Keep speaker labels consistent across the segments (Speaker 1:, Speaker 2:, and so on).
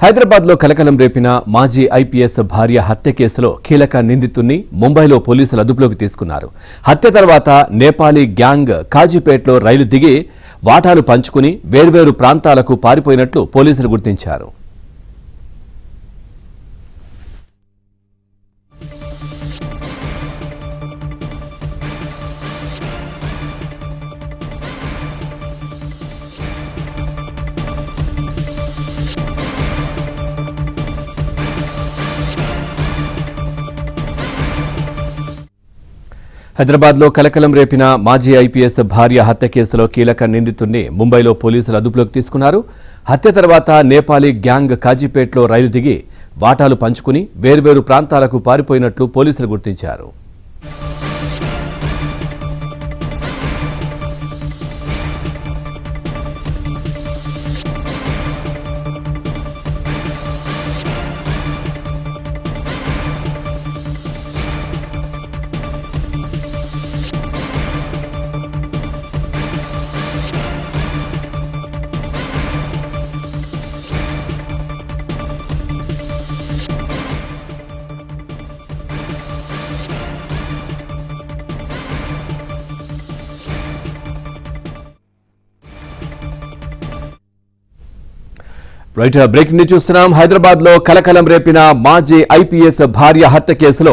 Speaker 1: హైదరాబాద్ లో కలకలం రేపిన మాజీ ఐపీఎస్ భార్య హత్య కేసులో కీలక నిందితుణ్ణి ముంబైలో పోలీసులు అదుపులోకి తీసుకున్నారు. హత్య తర్వాత నేపాలీ గ్యాంగ్ కాజీపేటలో రైలు దిగి వాటాలు పంచుకుని వేర్వేరు ప్రాంతాలకు పారిపోయినట్లు పోలీసులు గుర్తించారు. హైదరాబాద్ లో కలకలం రేపిన మాజీ ఐపీఎస్ భార్య హత్య కేసులో కీలక నిందితుణ్ణి ముంబైలో పోలీసులు అదుపులోకి తీసుకున్నారు. హత్య తర్వాత నేపాలీ గ్యాంగ్ కాజీపేటలో రైలు దిగి వాటాలు పంచుకుని వేర్వేరు ప్రాంతాలకు పారిపోయినట్లు పోలీసులు గుర్తించారు. రైట్, బ్రేకింగ్ న్యూస్ చూస్తున్నాం. హైదరాబాద్ లో కలకలం రేపిన మాజీ ఐపీఎస్ భార్య హత్య కేసులో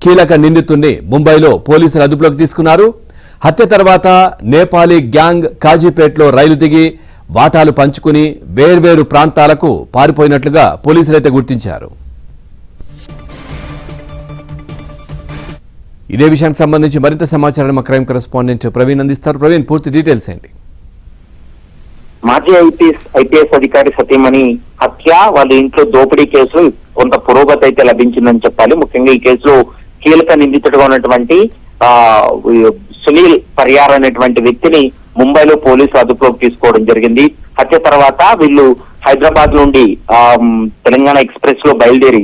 Speaker 1: కీలక నిందితుణ్ణి ముంబైలో పోలీసులు అదుపులోకి తీసుకున్నారు. హత్య తర్వాత నేపాలీ గ్యాంగ్ కాజీపేటలో రైలు దిగి వాటాలు పంచుకుని వేర్వేరు ప్రాంతాలకు పారిపోయినట్లుగా పోలీసులైతే గుర్తించారు. ఇదే విషయానికి సంబంధించి మరింత సమాచారం మా క్రైమ్ కరెస్పాండెంట్ ప్రవీణ్ అందిస్తారు. ప్రవీణ్, పూర్తి డీటెయిల్స్ ఏంటి?
Speaker 2: మాజీ ఐపీఎస్ అధికారి సతీమణి హత్య, వాళ్ళ ఇంట్లో దోపిడీ కేసులో కొంత పురోగతి అయితే లభించిందని చెప్పాలి. ముఖ్యంగా ఈ కేసులో కీలక నిందితుడిగా ఉన్నటువంటి సునీల్ పరియార్ అనేటువంటి వ్యక్తిని ముంబైలో పోలీసులు అదుపులోకి తీసుకోవడం జరిగింది. హత్య తర్వాత వీళ్ళు హైదరాబాద్ నుండి తెలంగాణ ఎక్స్ప్రెస్ లో బయలుదేరి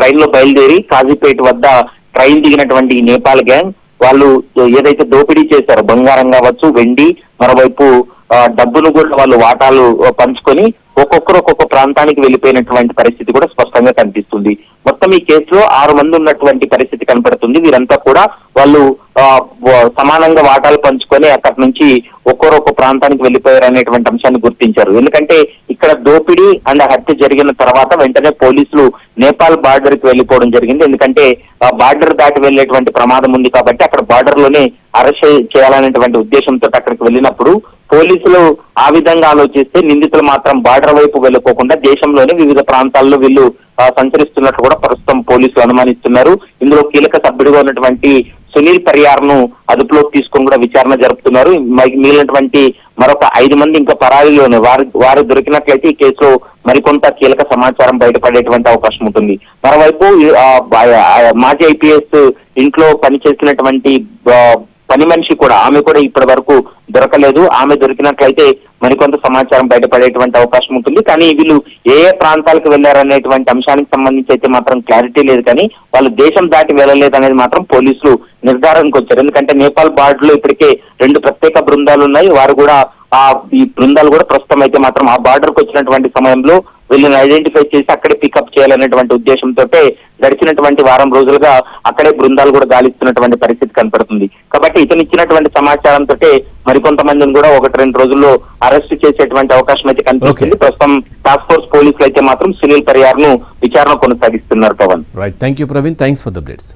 Speaker 2: ట్రైన్ లో బయలుదేరి కాజీపేట వద్ద ట్రైన్ దిగినటువంటి ఈ నేపాల్ గ్యాంగ్ వాళ్ళు ఏదైతే దోపిడీ చేశారో, బంగారం కావచ్చు, వెండి, మరోవైపు డబ్బును కూడా వాళ్ళు వాటాలు పంచుకొని ఒక్కొక్కరు ఒక్కొక్క ప్రాంతానికి వెళ్ళిపోయినటువంటి పరిస్థితి కూడా స్పష్టంగా కనిపిస్తుంది. మొత్తం ఈ కేసులో 6 మంది ఉన్నటువంటి పరిస్థితి కనపడుతుంది. వీరంతా కూడా వాళ్ళు సమానంగా వాటాలు పంచుకొని అక్కడి నుంచి ఒక్కొక్క ప్రాంతానికి వెళ్ళిపోయారు అనేటువంటి అంశాన్ని గుర్తించారు. ఎందుకంటే ఇక్కడ దోపిడీ అండ్ హత్య జరిగిన తర్వాత వెంటనే పోలీసులు నేపాల్ బార్డర్ కి వెళ్ళిపోవడం జరిగింది. ఎందుకంటే బార్డర్ దాటి వెళ్లేటువంటి ప్రమాదం ఉంది కాబట్టి అక్కడ బార్డర్ లోనే అరెస్ట్ చేయాలనేటువంటి ఉద్దేశంతో అక్కడికి వెళ్ళినప్పుడు పోలీసులు ఆ విధంగా ఆలోచిస్తే నిందితులు మాత్రం బార్డర్ వైపు వెళ్ళకోకుండా దేశంలోని వివిధ ప్రాంతాల్లో వీళ్ళు సంచరిస్తున్నట్లు కూడా ప్రస్తుతం పోలీసులు అనుమానిస్తున్నారు. ఇందులో కీలక సభ్యుడిగా ఉన్నటువంటి సునీల్ పరియార్ ను అదుపులోకి తీసుకుని కూడా విచారణ జరుపుతున్నారు. మిగిలినటువంటి మరొక 5 మంది ఇంకా పరారీలోనే వారు దొరికినట్లయితే ఈ కేసులో మరికొంత కీలక సమాచారం బయటపడేటువంటి అవకాశం ఉంటుంది. మరోవైపు మాజీ ఐపీఎస్ ఇంట్లో పనిచేసినటువంటి పని మనిషి కూడా, ఆమె కూడా ఇప్పటి వరకు దొరకలేదు. ఆమె దొరికినట్లయితే మరికొంత సమాచారం బయటపడేటువంటి అవకాశం ఉంటుంది. కానీ వీళ్ళు ఏ ప్రాంతాలకు వెళ్లారనేటువంటి అంశానికి సంబంధించి అయితే మాత్రం క్లారిటీ లేదు. కానీ వాళ్ళు దేశం దాటి వెళ్ళలేదు అనేది మాత్రం పోలీసులు నిర్ధారణకు వచ్చారు. ఎందుకంటే నేపాల్ బార్డర్ లో ఇప్పటికే 2 ప్రత్యేక బృందాలు ఉన్నాయి. వారు కూడా ఈ బృందాలు కూడా ప్రస్తుతం అయితే మాత్రం ఆ బార్డర్ కు వచ్చినటువంటి సమయంలో వీళ్ళని ఐడెంటిఫై చేసి అక్కడే పికప్ చేయాలనేటువంటి ఉద్దేశంతో గడిచినటువంటి వారం రోజులుగా అక్కడే బృందాలు కూడా గాలిస్తున్నటువంటి పరిస్థితి కనపడుతుంది. కాబట్టి ఇతను ఇచ్చినటువంటి సమాచారంతో మరికొంతమందిని కూడా 1-2 రోజుల్లో అరెస్ట్ చేసేటువంటి అవకాశం అయితే కనిపిస్తుంది. ప్రస్తుతం టాస్క్ ఫోర్స్ పోలీసులు అయితే మాత్రం సునీల్ పరియార్ ను విచారణ కొనసాగిస్తున్నారు. Pawan,
Speaker 1: right, thank you Praveen, thanks for the updates.